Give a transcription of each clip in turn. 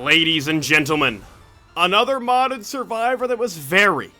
Ladies and gentlemen, another modded survivor that was very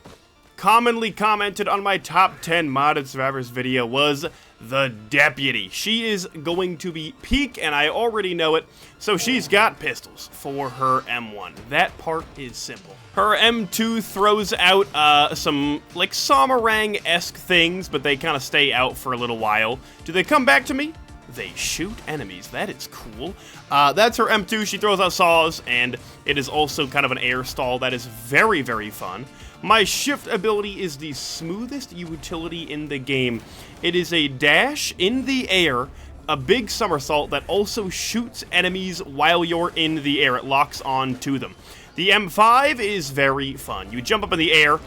commonly commented on my top 10 modded survivors video was the Deputy. She is going to be peak, and I already know it, so she's got pistols for her M1. That part is simple. Her M2 throws out some, like, Somarang-esque things, but they kind of stay out for a little while. Do they come back to me? They shoot enemies. That is cool. That's her M2. She throws out saws, and it is also kind of an air stall. That is very, very fun. My shift ability is the smoothest utility in the game. It is a dash in the air, a big somersault that also shoots enemies while you're in the air. It locks on to them. The M5 is very fun. You jump up in the air,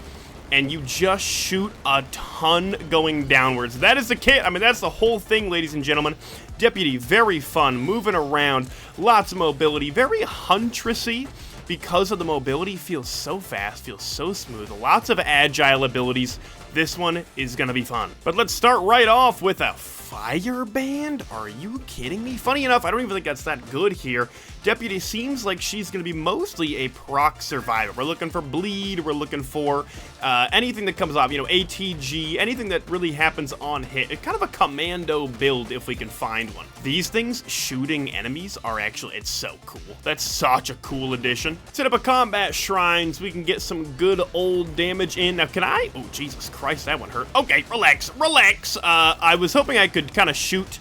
and you just shoot a ton going downwards. That is the kit. I mean, that's the whole thing, ladies and gentlemen. Deputy, very fun, moving around, lots of mobility, very huntressy. Because of the mobility, feels so fast, feels so smooth, lots of agile abilities. This one is gonna be fun. But let's start right off with a fire band? Are you kidding me? Funny enough, I don't even think that's that good here. Deputy seems like she's going to be mostly a proc survivor. We're looking for bleed, we're looking for anything that comes off, you know, ATG, anything that really happens on hit. It's kind of a commando build if we can find one. These things shooting enemies are actually, it's so cool. That's such a cool addition. Set up a combat shrine so we can get some good old damage in. Now, can I? Oh, Jesus Christ, that one hurt. Okay, relax, relax. I was hoping I could kind of shoot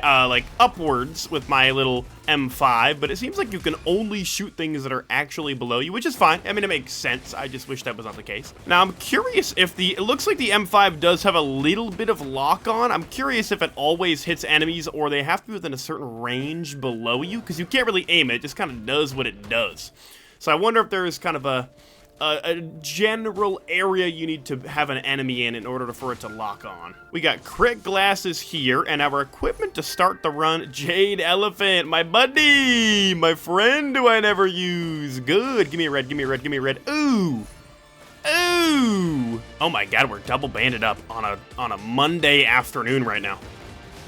like upwards with my little M5, but it seems like you can only shoot things that are actually below you, which is fine. I mean, it makes sense. I just wish that was not the case. Now, I'm curious if it looks like the M5 does have a little bit of lock on. I'm curious if it always hits enemies or they have to be within a certain range below you, because you can't really aim it. It just kind of does what it does. So I wonder if there is kind of a general area you need to have an enemy in order for it to lock on. We got crit glasses here, and our equipment to start the run, Jade Elephant, my buddy, my friend who I never use. Good, give me a red, give me a red, give me a red. Ooh, ooh. Oh my God, we're double banded up on a Monday afternoon right now.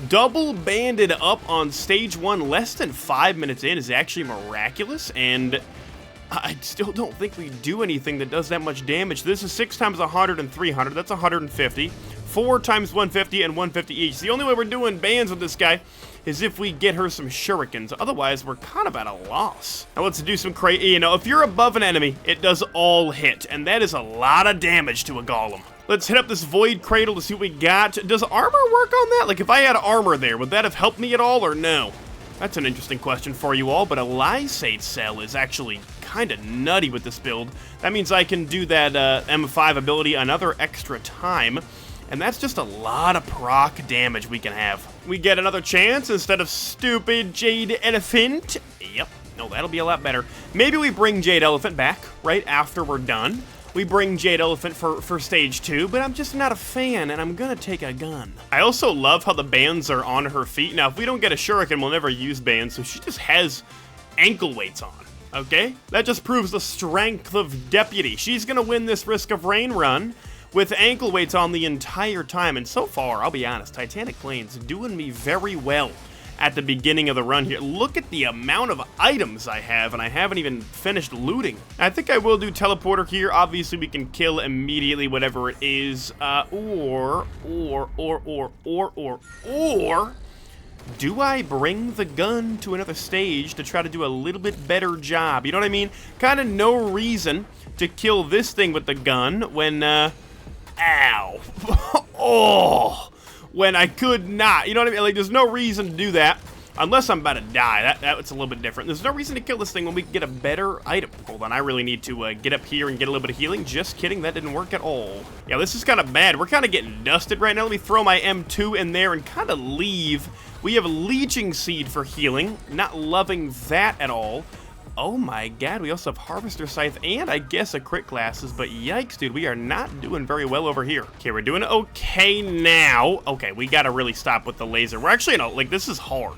Double banded up on stage 1 less than 5 minutes in is actually miraculous, and I still don't think we do anything that does that much damage. This is 6 times 100 and 300. That's 150. 4 times 150 and 150 each. The only way we're doing bands with this guy is if we get her some shurikens. Otherwise, we're kind of at a loss. Now, let's do some crazy. You know, if you're above an enemy, it does all hit. And that is a lot of damage to a golem. Let's hit up this void cradle to see what we got. Does armor work on that? Like, if I had armor there, would that have helped me at all or no? That's an interesting question for you all, but a lysate cell is actually kind of nutty with this build. That means I can do that M5 ability another extra time, and that's just a lot of proc damage we can have. We get another chance instead of stupid Jade Elephant. Yep, no, that'll be a lot better. Maybe we bring Jade Elephant back right after we're done. We bring Jade Elephant for stage 2, but I'm just not a fan, and I'm gonna take a gun. I also love how the bands are on her feet. Now, if we don't get a shuriken, we'll never use bands, so she just has ankle weights on, okay? That just proves the strength of Deputy. She's gonna win this Risk of Rain run with ankle weights on the entire time, and so far, I'll be honest, Titanic Plains doing me very well at the beginning of the run here. Look at the amount of items I have, and I haven't even finished looting. I think I will do teleporter here. Obviously, we can kill immediately whatever it is. Or do I bring the gun to another stage to try to do a little bit better job? You know what I mean? Kind of no reason to kill this thing with the gun when, ow. Oh. When I could not, you know what I mean? Like, there's no reason to do that unless I'm about to die. That's a little bit different. There's no reason to kill this thing when we can get a better item. Hold on, I really need to get up here and get a little bit of healing. Just kidding, that didn't work at all. Yeah, this is kind of bad. We're kind of getting dusted right now. Let me throw my M2 in there and kind of leave. We have Leeching Seed for healing. Not loving that at all. Oh my God, we also have Harvester Scythe and I guess a crit glasses, but yikes, dude, we are not doing very well over here. Okay, we're doing okay now. Okay, we gotta really stop with the laser. We're actually in a, like, this is hard.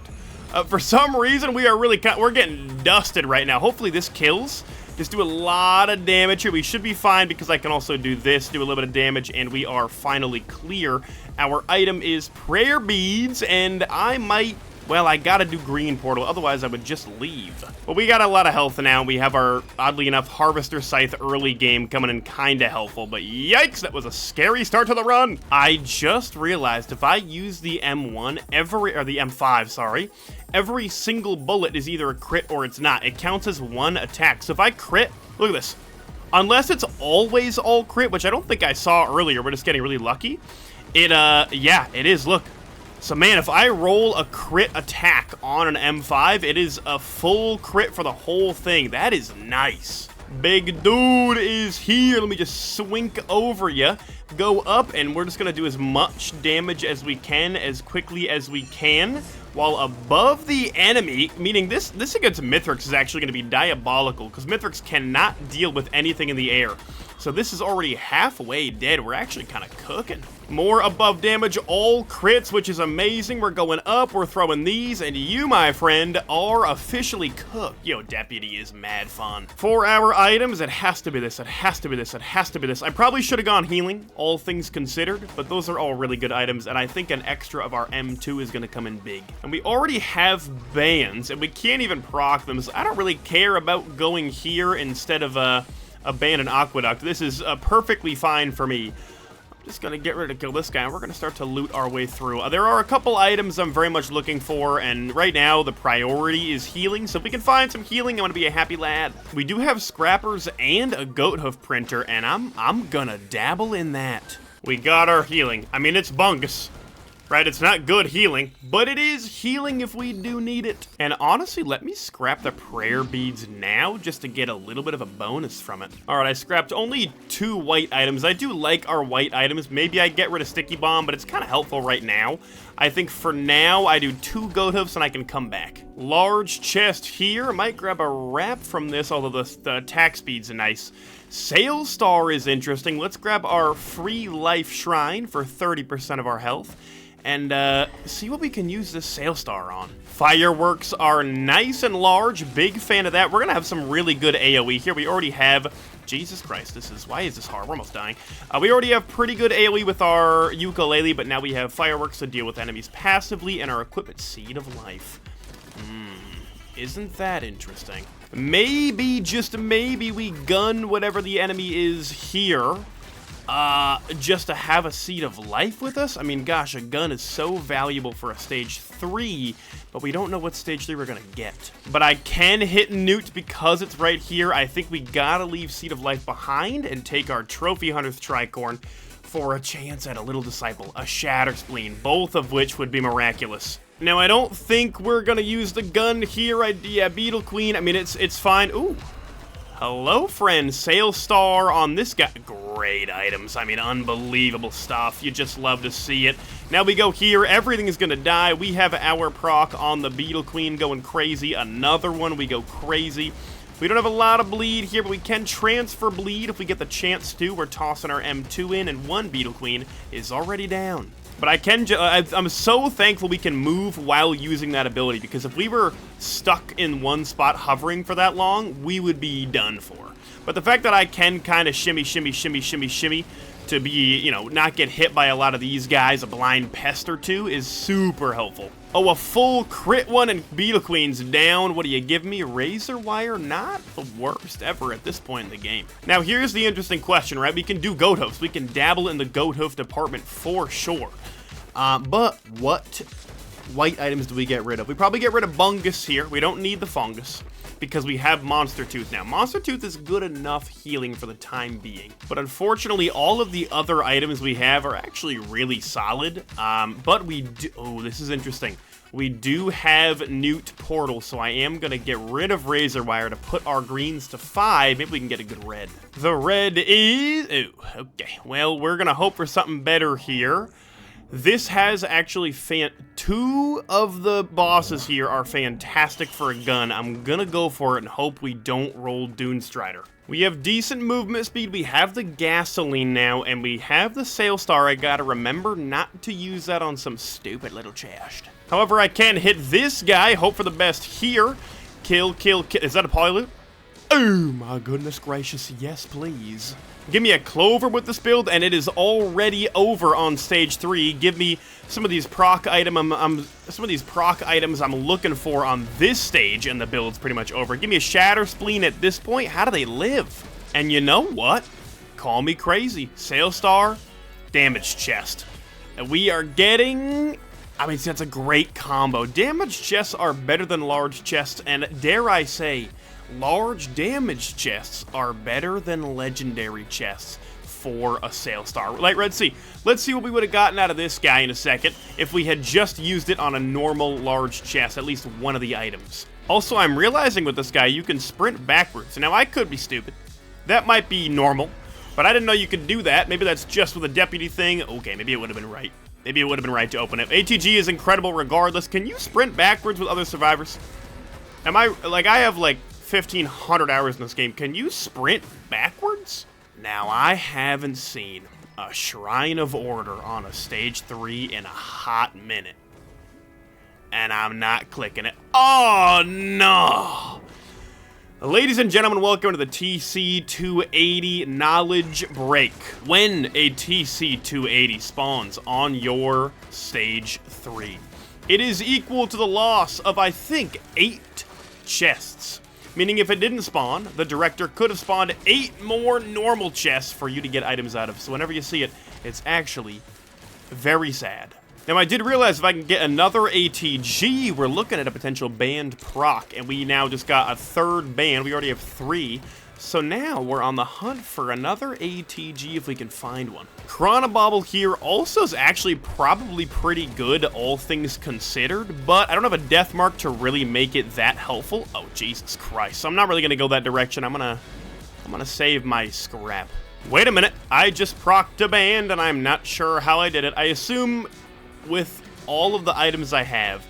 For some reason, we're getting dusted right now. Hopefully this kills. Just do a lot of damage here. We should be fine because I can also do this, do a little bit of damage, and we are finally clear. Our item is prayer beads, and I might Well, I gotta do green portal, otherwise I would just leave. But we got a lot of health now. We have our, oddly enough, Harvester Scythe early game coming in kinda helpful, but yikes, that was a scary start to the run. I just realized if I use the M1, or the M5, sorry, every single bullet is either a crit or it's not. It counts as one attack. So if I crit, look at this. Unless it's always all crit, which I don't think I saw earlier, we're just getting really lucky. Yeah, it is, look. So man, if I roll a crit attack on an M5, it is a full crit for the whole thing. That is nice. Big dude is here. Let me just swink over you. Go up, and we're just gonna do as much damage as we can, as quickly as we can, while above the enemy, meaning this against Mithrix is actually gonna be diabolical, because Mithrix cannot deal with anything in the air. So this is already halfway dead. We're actually kind of cooking. More above damage, all crits, which is amazing. We're going up, we're throwing these, and you, my friend, are officially cooked. Yo, Deputy is mad fun. For our items, it has to be this, it has to be this, it has to be this. I probably should have gone healing, all things considered, but those are all really good items, and I think an extra of our M2 is going to come in big. And we already have bands, and we can't even proc them, so I don't really care about going here instead of Abandoned Aqueduct. This is perfectly fine for me. I'm just gonna get ready to kill this guy, and we're gonna start to loot our way through. There are a couple items I'm very much looking for, and right now the priority is healing, so if we can find some healing, I'm gonna be a happy lad. We do have scrappers and a goat hoof printer, and I'm gonna dabble in that. We got our healing. I mean, it's bungus. Right, it's not good healing, but it is healing if we do need it. And honestly, let me scrap the prayer beads now just to get a little bit of a bonus from it. All right, I scrapped only 2 white items. I do like our white items. Maybe I get rid of Sticky Bomb, but it's kind of helpful right now. I think for now, I do 2 goat hoofs and I can come back. Large chest here. I might grab a wrap from this, although the attack speed's nice. Sail Star is interesting. Let's grab our free life shrine for 30% of our health. And see what we can use this Sail Star on. Fireworks are nice and large. Big fan of that. We're going to have some really good AoE here. We already have... Jesus Christ, why is this hard? We're almost dying. We already have pretty good AoE with our ukulele, but now we have fireworks to deal with enemies passively and our equipment Seed of Life. Isn't that interesting? Maybe, just maybe, we gun whatever the enemy is here. Just to have a Seed of Life with us? I mean, gosh, a gun is so valuable for a stage 3, but we don't know what stage 3 we're gonna get. But I can hit Newt because it's right here. I think we gotta leave Seed of Life behind and take our Trophy Hunter's Tricorn for a chance at a Little Disciple, a Shatter Spleen, both of which would be miraculous. Now, I don't think we're gonna use the gun here. Yeah, Beetle Queen, I mean, it's fine. Ooh. Hello, friend. Sail Star on this guy. Great items. I mean, unbelievable stuff. You just love to see it. Now we go here. Everything is going to die. We have our proc on the Beetle Queen going crazy. Another one. We go crazy. We don't have a lot of bleed here, but we can transfer bleed if we get the chance to. We're tossing our M2 in, and one Beetle Queen is already down. But I'm so thankful we can move while using that ability, because if we were stuck in one spot hovering for that long, we would be done for. But the fact that I can kind of shimmy to be, you know, not get hit by a lot of these guys, a blind pest or two, is super helpful. Oh, a full crit one and Beetle Queen's down. What do you give me? Razor Wire? Not the worst ever at this point in the game. Now, here's the interesting question, right? We can do goat hoofs. We can dabble in the goat hoof department for sure. But what white items do we get rid of? We probably get rid of Bungus here. We don't need the fungus because we have Monster Tooth now. Monster Tooth is good enough healing for the time being. But unfortunately, all of the other items we have are actually really solid. But we do... Oh, this is interesting. We do have Newt Portal, so I am going to get rid of Razor Wire to put our greens to 5. Maybe we can get a good red. The red is... Ooh, okay. Well, we're going to hope for something better here. This has actually 2 of the bosses here are fantastic for a gun. I'm gonna go for it and hope we don't roll Dunestrider. We have decent movement speed, we have the gasoline now, and we have the Sail Star. I gotta remember not to use that on some stupid little chest. However, I can hit this guy, hope for the best here. Kill. Is that a Polyloot? Oh my goodness gracious, yes please. Give me a Clover with this build, and it is already over on stage 3. Give me some of these proc items I'm looking for on this stage, and the build's pretty much over. Give me a Shatter Spleen at this point. How do they live? And you know what? Call me crazy. Sailstar, Damage Chest. And we are getting... I mean, that's a great combo. Damage chests are better than large chests, and dare I say, large damage chests are better than legendary chests for a Sailstar. Like, let's see what we would have gotten out of this guy in a second if we had just used it on a normal large chest, at least one of the items. Also, I'm realizing with this guy, you can sprint backwards. Now, I could be stupid. That might be normal, but I didn't know you could do that. Maybe that's just with a deputy thing. Okay, maybe it would have been right. Maybe it would have been right to open it. ATG is incredible regardless. Can you sprint backwards with other survivors? Am I, like, I have like 1,500 hours in this game. Can you sprint backwards? Now, I haven't seen a Shrine of Order on a stage 3 in a hot minute. And I'm not clicking it. Oh, no! Ladies and gentlemen, welcome to the TC280 Knowledge Break. When a TC280 spawns on your stage 3, it is equal to the loss of, I think, 8 chests. Meaning if it didn't spawn, the director could have spawned 8 more normal chests for you to get items out of. So whenever you see it, it's actually very sad. Now, I did realize if I can get another ATG, we're looking at a potential banned proc, and we now just got a 3rd ban. We already have 3. So now we're on the hunt for another ATG if we can find one. Chronobauble here also is actually probably pretty good, all things considered, but I don't have a death mark to really make it that helpful. Oh, Jesus Christ. So I'm not really going to go that direction. I'm gonna save my scrap. Wait a minute. I just procced a band, and I'm not sure how I did it. I assume with all of the items I have,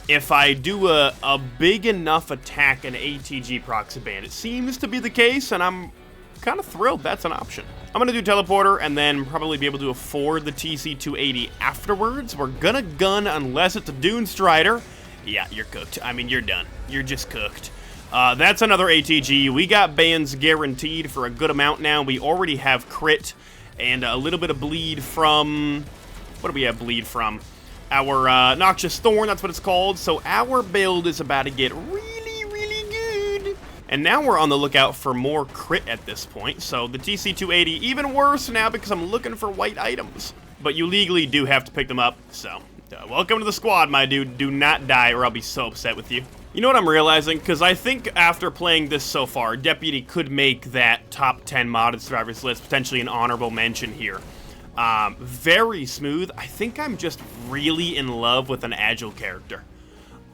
if I do a big enough attack, an ATG procs a band. It seems to be the case, and I'm kind of thrilled that's an option. I'm going to do Teleporter and then probably be able to afford the TC280 afterwards. We're going to gun unless it's a Dune Strider. Yeah, you're cooked. I mean, you're done. You're just cooked. That's another ATG. We got bans guaranteed for a good amount now. We already have crit and a little bit of bleed from... What do we have bleed from? Our Noxious Thorn, that's what it's called. So our build is about to get really, really good. And now we're on the lookout for more crit at this point. So the TC280, even worse now because I'm looking for white items. But you legally do have to pick them up. So welcome to the squad, my dude. Do not die or I'll be so upset with you. You know what I'm realizing? Because I think after playing this so far, Deputy could make that top 10 modded survivors list, potentially an honorable mention here. Very smooth. I think I'm just really in love with an agile character.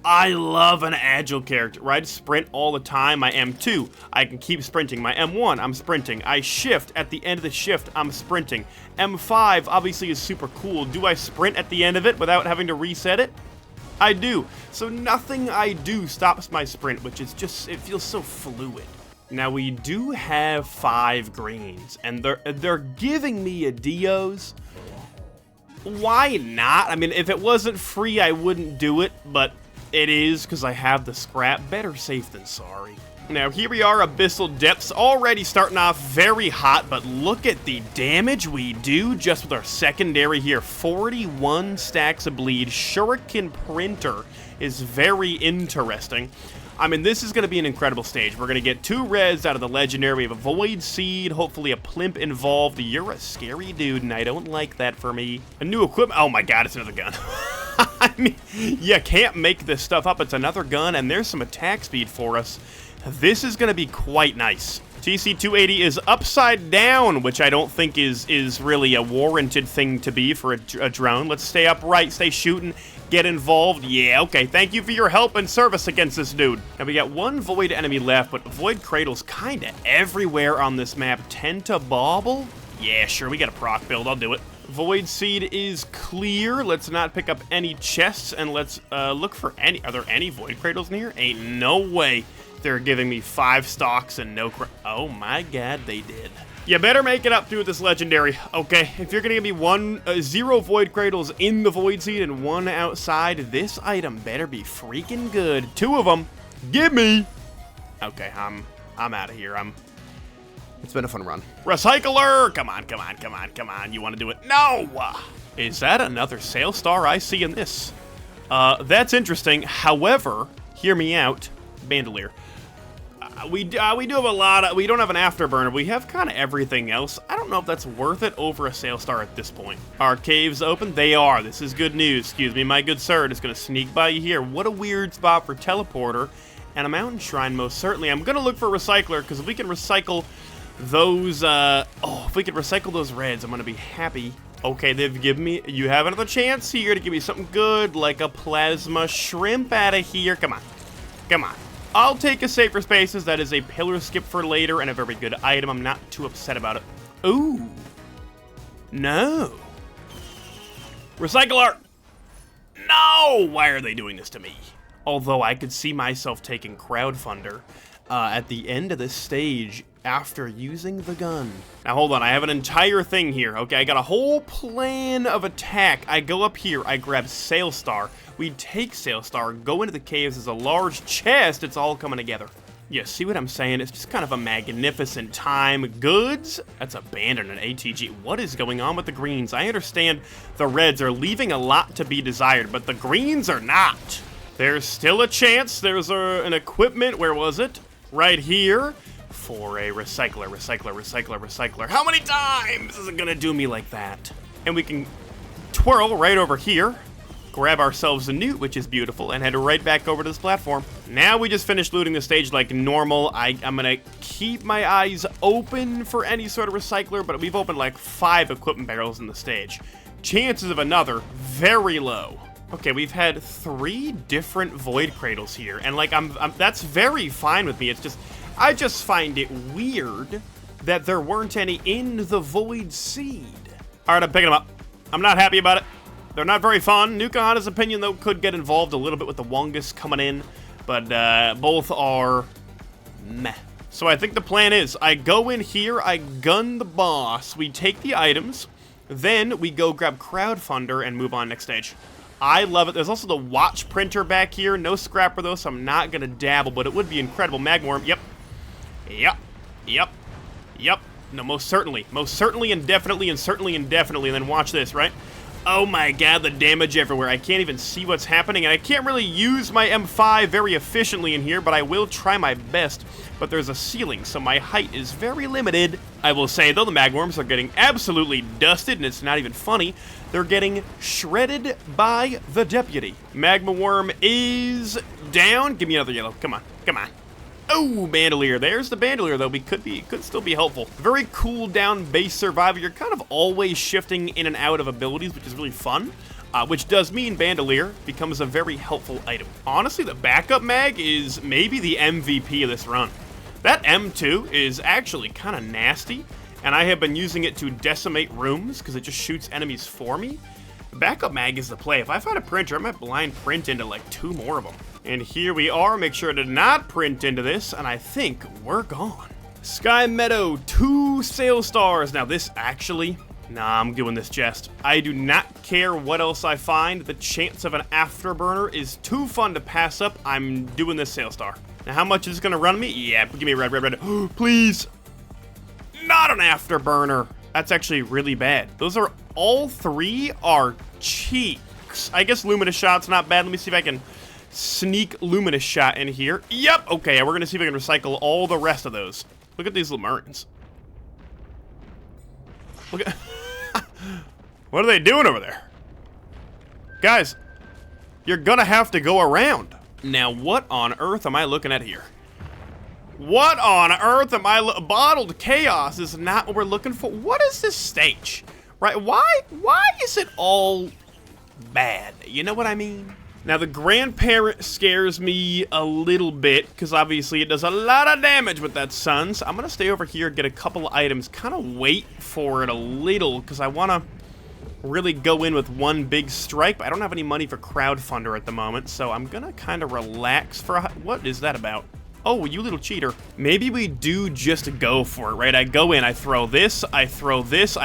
I love an agile character, right? Sprint all the time. My M2, I can keep sprinting. My M1, I'm sprinting. I shift. At the end of the shift, I'm sprinting. M5 obviously is super cool. Do I sprint at the end of it without having to reset it? I do. So nothing I do stops my sprint, which is just, it feels so fluid. Now, we do have 5 greens, and they're giving me a Dios. Why not? I mean, if it wasn't free, I wouldn't do it, but it is because I have the scrap. Better safe than sorry. Now, here we are, Abyssal Depths, already starting off very hot, but look at the damage we do just with our secondary here. 41 stacks of bleed. Shuriken Printer is very interesting. I mean, this is going to be an incredible stage. We're going to get 2 res out of the legendary. We have a Void Seed, hopefully a Plimp involved. You're a scary dude, and I don't like that for me. A new equipment. Oh my god, it's another gun. I mean, you can't make this stuff up. It's another gun, and there's some attack speed for us. This is going to be quite nice. TC280 is upside down, which I don't think is really a warranted thing to be for a drone. Let's stay upright, stay shooting, get involved. Yeah, okay, thank you for your help and service against this dude. Now, we got 1 Void enemy left, but Void Cradle's kind of everywhere on this map. Tentabauble? Yeah, sure, we got a proc build. I'll do it. Void Seed is clear. Let's not pick up any chests, and let's look for any... Are there any Void Cradles in here? Ain't no way they're giving me 5 stocks and no... Oh my god, they did. You better make it up through this legendary. Okay, if you're gonna give me 0 Void Cradles in the Void Seed and 1 outside, this item better be freaking good. 2 of them. Give me. Okay, I'm I'm out of here. It's been a fun run. Recycler! Come on, come on, come on, come on. You want to do it? No! Is that another Sail Star I see in this? That's interesting. However, hear me out, Bandolier. We do have a lot of... We don't have an Afterburner. We have kind of everything else. I don't know if that's worth it over a Sail Star at this point. Are caves open? They are. This is good news. Excuse me, my good sir. Just going to sneak by you here. What a weird spot for Teleporter. And a Mountain Shrine, most certainly. I'm going to look for a Recycler, because if we can recycle those... if we can recycle those reds, I'm going to be happy. Okay, they've given me... You have another chance here to give me something good, like a Plasma Shrimp out of here. Come on. Come on. I'll take a Safer Spaces. That is a pillar skip for later and a very good item. I'm not too upset about it. Ooh. No. Recycler! No! Why are they doing this to me? Although I could see myself taking Crowdfunder at the end of this stage after using the gun. Now hold on, I have an entire thing here. Okay, I got a whole plan of attack. I go up here, I grab Sail Star. We take Sail Star, go into the caves. There's a large chest. It's all coming together. Yeah, see what I'm saying? It's just kind of a magnificent time. Goods? That's abandoned an ATG. What is going on with the greens? I understand the reds are leaving a lot to be desired, but the greens are not. There's still a chance. There's an equipment. Where was it? Right here. For a recycler, recycler, recycler, recycler. How many times is it gonna do me like that? And we can twirl right over here, grab ourselves a newt, which is beautiful, and head right back over to this platform. Now we just finished looting the stage like normal. I'm gonna keep my eyes open for any sort of recycler, but we've opened like 5 equipment barrels in the stage. Chances of another, very low. Okay, we've had 3 different Void Cradles here, and like that's very fine with me. It's just, I just find it weird that there weren't any in the Void Seed. All right, I'm picking them up. I'm not happy about it. They're not very fun. Nukahana's opinion, though, could get involved a little bit with the Wongus coming in, but both are meh. So I think the plan is, I go in here, I gun the boss, we take the items, then we go grab Crowdfunder and move on next stage. I love it. There's also the watch printer back here. No scrapper, though, so I'm not going to dabble, but it would be incredible. Magworm, yep. Yep. Yep. Yep. No, most certainly. Most certainly and definitely and certainly and definitely. And then watch this, right? Oh my god, the damage everywhere. I can't even see what's happening, and I can't really use my M5 very efficiently in here, but I will try my best. But there's a ceiling, so my height is very limited. I will say, though, the Magworms are getting absolutely dusted, and it's not even funny. They're getting shredded by the Deputy. Magma Worm is down. Give me another yellow. Come on. Come on. Oh, Bandolier. There's the Bandolier, though. Could still be helpful. Very cool down base survivor. You're kind of always shifting in and out of abilities, which is really fun. Which does mean Bandolier becomes a very helpful item. Honestly, the backup mag is maybe the MVP of this run. That M2 is actually kind of nasty, and I have been using it to decimate rooms because it just shoots enemies for me. The backup mag is the play. If I find a printer, I might blind print into like 2 more of them. And here we are. Make sure to not print into this, and I think we're gone. Sky Meadow, 2 Sail Stars. Now this actually... Nah, I'm doing this jest. I do not care what else I find. The chance of an Afterburner is too fun to pass up. I'm doing this Sail Star. Now, how much is this gonna run me? Yeah, give me a red, red, red. Please. Not an Afterburner. That's actually really bad. Those are, all 3 are cheeks. I guess Luminous Shot's not bad. Let me see if I can sneak Luminous Shot in here. Yep, okay, we're gonna see if I can recycle all the rest of those. Look at these Lemurians. Look at... What are they doing over there? Guys, you're gonna have to go around. Now, what on earth am I looking at here? What on earth am I Bottled Chaos is not what we're looking for. What is this stage? Right, why is it all bad? You know what I mean? Now, the Grandparent scares me a little bit, because obviously it does a lot of damage with that sun. So I'm going to stay over here, get a couple of items, kind of wait for it a little, because I want to really go in with one big strike. But I don't have any money for Crowdfunder at the moment, so I'm going to kind of relax for a... What is that about? Oh, you little cheater. Maybe we do just go for it, right? I go in, I throw this, I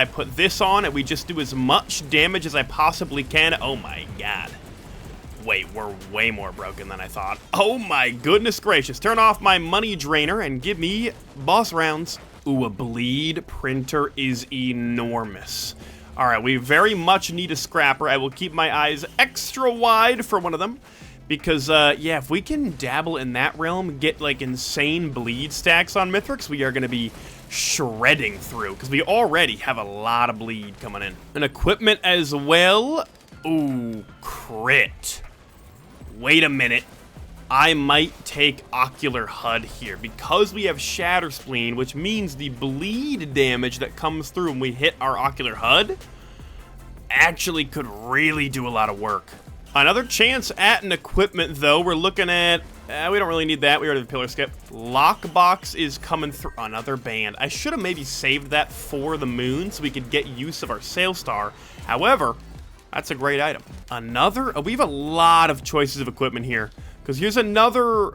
put this on, and we just do as much damage as I possibly can. Oh my god. Wait, we're way more broken than I thought. Oh my goodness gracious. Turn off my money drainer and give me boss rounds. Ooh, a bleed printer is enormous. All right, we very much need a scrapper. I will keep my eyes extra wide for one of them. Because, yeah, if we can dabble in that realm, get, like, insane bleed stacks on Mithrix, we are going to be shredding through. Because we already have a lot of bleed coming in. And equipment as well. Ooh, crit. Wait a minute. I might take Ocular HUD here. Because we have Shatter Spleen, which means the bleed damage that comes through when we hit our Ocular HUD actually could really do a lot of work. Another chance at an equipment, though. We're looking at... we don't really need that. We already have Pillar Skip. Lockbox is coming through. Another band. I should have maybe saved that for the moon so we could get use of our Sail Star. However, that's a great item. Another... we have a lot of choices of equipment here. Because here's another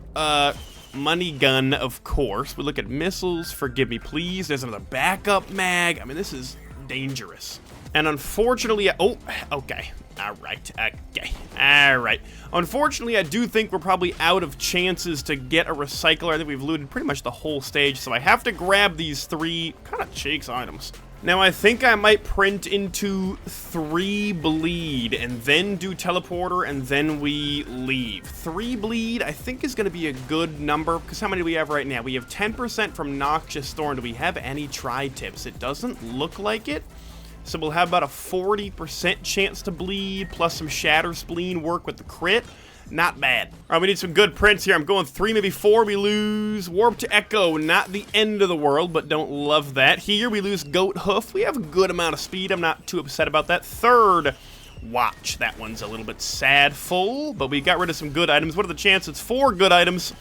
money gun, of course. We look at missiles. Forgive me, please. There's another backup mag. I mean, this is dangerous. And unfortunately... oh, okay. Alright, okay. Alright. Unfortunately, I do think we're probably out of chances to get a recycler. I think we've looted pretty much the whole stage, so I have to grab these 3 kind of cheeks items. Now, I think I might print into 3 bleed, and then do teleporter, and then we leave. 3 bleed, I think, is going to be a good number, because how many do we have right now? We have 10% from Noxious Thorn. Do we have any tri-tips? It doesn't look like it. So we'll have about a 40% chance to bleed, plus some Shatter Spleen work with the crit. Not bad. All right, we need some good prints here. I'm going 3, maybe 4. We lose Warp to Echo. Not the end of the world, but don't love that. Here we lose Goat Hoof. We have a good amount of speed. I'm not too upset about that. 3rd Watch. That one's a little bit sad full, but we got rid of some good items. What are the chances? 4 good items.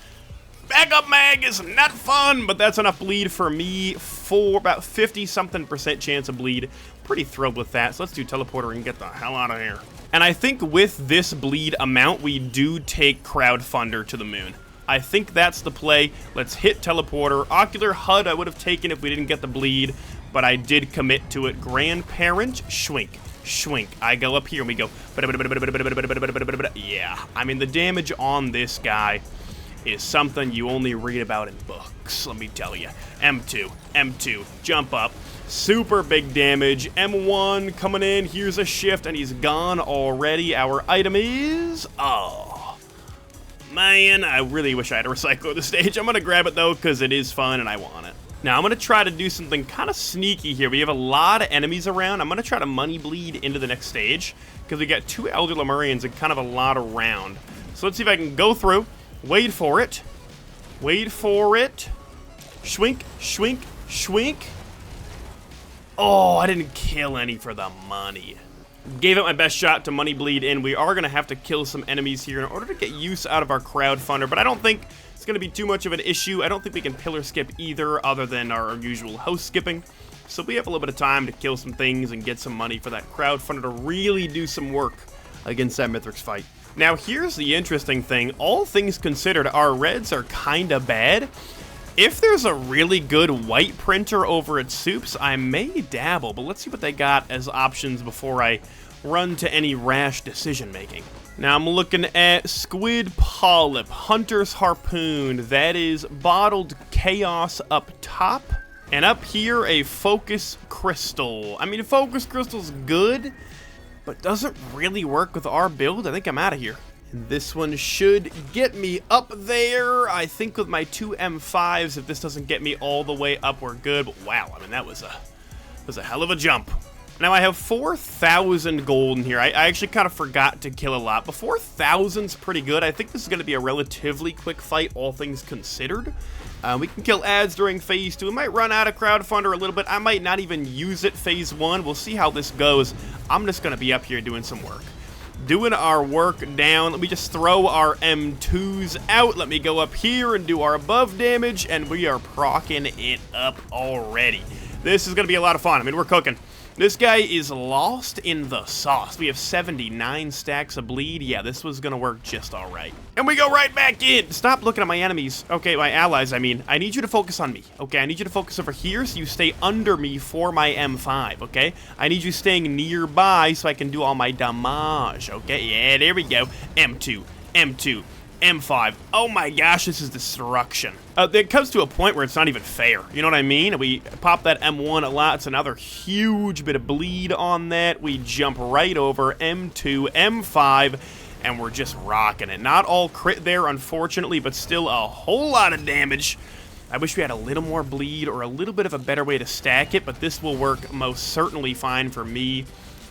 Backup mag is not fun, but that's enough bleed for me for about 50-something% chance of bleed. Pretty thrilled with that, so let's do teleporter and get the hell out of here. And I think with this bleed amount, we do take Crowdfunder to the moon. I think that's the play. Let's hit teleporter. Ocular HUD I would have taken if we didn't get the bleed, but I did commit to it. Grandparent, Schwink. Schwink. I go up here and we go. Yeah, I mean, the damage on this guy is something you only read about in books, let me tell you. M2, jump up, super big damage. M1 coming in, here's a shift, and he's gone already. Our item is... oh, man, I really wish I had a recycler at the stage. I'm going to grab it, though, because it is fun, and I want it. Now, I'm going to try to do something kind of sneaky here. We have a lot of enemies around. I'm going to try to money bleed into the next stage, because we got 2 Elder Lemurians and kind of a lot around. So let's see if I can go through. Wait for it. Wait for it. Schwink, schwink, schwink. Oh, I didn't kill any for the money. Gave it my best shot to money bleed in. We are going to have to kill some enemies here in order to get use out of our Crowdfunder, but I don't think it's going to be too much of an issue. I don't think we can pillar skip either, other than our usual host skipping. So we have a little bit of time to kill some things and get some money for that Crowdfunder to really do some work against that Mithrix fight. Now, here's the interesting thing. All things considered, our reds are kinda bad. If there's a really good white printer over at Soups, I may dabble, but let's see what they got as options before I run to any rash decision-making. Now, I'm looking at Squid Polyp, Hunter's Harpoon. That is Bottled Chaos up top. And up here, a Focus Crystal. I mean, Focus Crystal's good, but doesn't really work with our build. I think I'm out of here. And this one should get me up there. I think with my 2 M5s, if this doesn't get me all the way up, we're good. But wow, I mean, that was a hell of a jump. Now, I have 4,000 gold in here. I actually kind of forgot to kill a lot, but 4,000's pretty good. I think this is going to be a relatively quick fight, all things considered. We can kill ads during Phase 2. We might run out of Crowdfunder a little bit. I might not even use it Phase 1. We'll see how this goes. I'm just going to be up here doing some work. Doing our work down. Let me just throw our M2s out. Let me go up here and do our above damage, and we are procking it up already. This is going to be a lot of fun. I mean, we're cooking. This guy is lost in the sauce. We have 79 stacks of bleed. Yeah, this was gonna work just all right. And we go right back in. Stop looking at my enemies. Okay, my allies, I mean. I need you to focus on me, okay? I need you to focus over here so you stay under me for my M5, okay? I need you staying nearby so I can do all my damage, okay? Yeah, there we go. M2, M2. M5. Oh my gosh, this is destruction. It comes to a point where it's not even fair. You know what I mean? We pop that M1 a lot. It's another huge bit of bleed on that. We jump right over M2, M5, and we're just rocking it. Not all crit there, unfortunately, but still a whole lot of damage. I wish we had a little more bleed or a little bit of a better way to stack it, but this will work most certainly fine for me.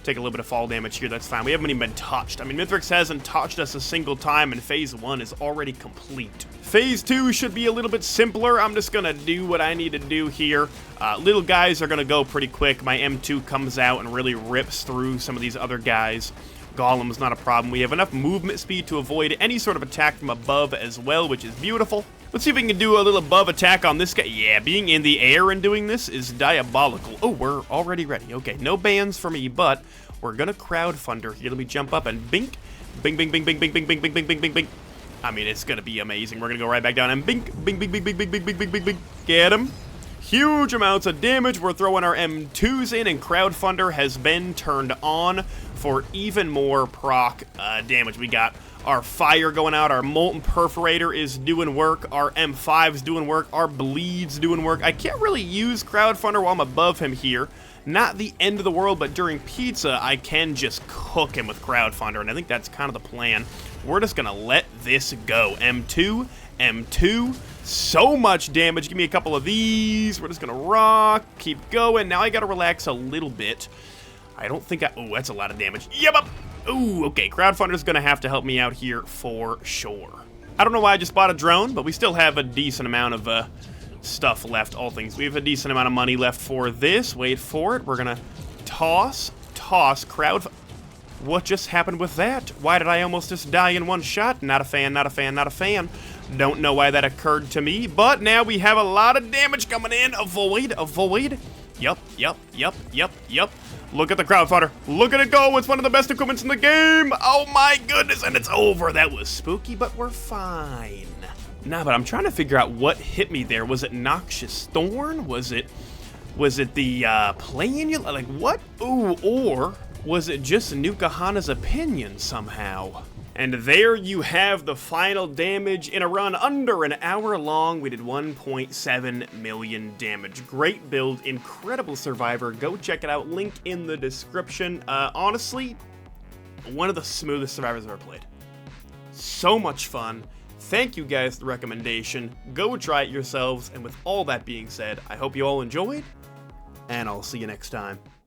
Take a little bit of fall damage here, that's fine. We haven't even been touched. I mean, Mithrix hasn't touched us a single time, and Phase 1 is already complete. Phase 2 should be a little bit simpler. I'm just gonna do what I need to do here. Little guys are gonna go pretty quick. My M2 comes out and really rips through some of these other guys. Golem's not a problem. We have enough movement speed to avoid any sort of attack from above as well, which is beautiful. Let's see if we can do a little above attack on this guy. Yeah, being in the air and doing this is diabolical. Oh, we're already ready. Okay, no bans for me, but we're gonna crowdfunder here. Let me jump up and bink. Bing, bing, bing, bing, bing, bing, bing, bing, bing, bing, bing, bing. I mean, it's gonna be amazing. We're gonna go right back down and bink, bing, bing, bing, bing, bing, bing, bing, bing, bing, bing. Get him. Huge amounts of damage. We're throwing our M2s in, and Crowdfunder has been turned on for even more proc damage. We got our fire going out. Our Molten Perforator is doing work. Our M5's doing work. Our Bleed's doing work. I can't really use Crowdfunder while I'm above him here. Not the end of the world, but during Pizza, I can just cook him with Crowdfunder, and I think that's kind of the plan. We're just going to let this go. M2, M2, so much damage. Give me a couple of these. We're just going to rock, keep going. Now I got to relax a little bit. I don't think I... Oh, that's a lot of damage. Yep. Ooh, okay. Crowdfunder's going to have to help me out here for sure. I don't know why I just bought a drone, but we still have a decent amount of stuff left, all things. We have a decent amount of money left for this. Wait for it. We're going to toss, crowd... What just happened with that? Why did I almost just die in one shot? Not a fan, not a fan, not a fan. Don't know why that occurred to me, but now we have a lot of damage coming in. Avoid, avoid. Yup. Look at the Crowdfunder. Look at it go. It's one of the best equipments in the game. Oh my goodness, and it's over. That was spooky, but we're fine. Nah, but I'm trying to figure out what hit me there. Was it Noxious Thorn? Was it the Planula? Like what? Ooh, or was it just Nukahana's opinion somehow? And there you have the final damage in a run under an hour long. We did 1.7 million damage. Great build, incredible survivor. Go check it out. Link in the description. Honestly, one of the smoothest survivors I've ever played. So much fun. Thank you guys for the recommendation. Go try it yourselves. And with all that being said, I hope you all enjoyed, and I'll see you next time.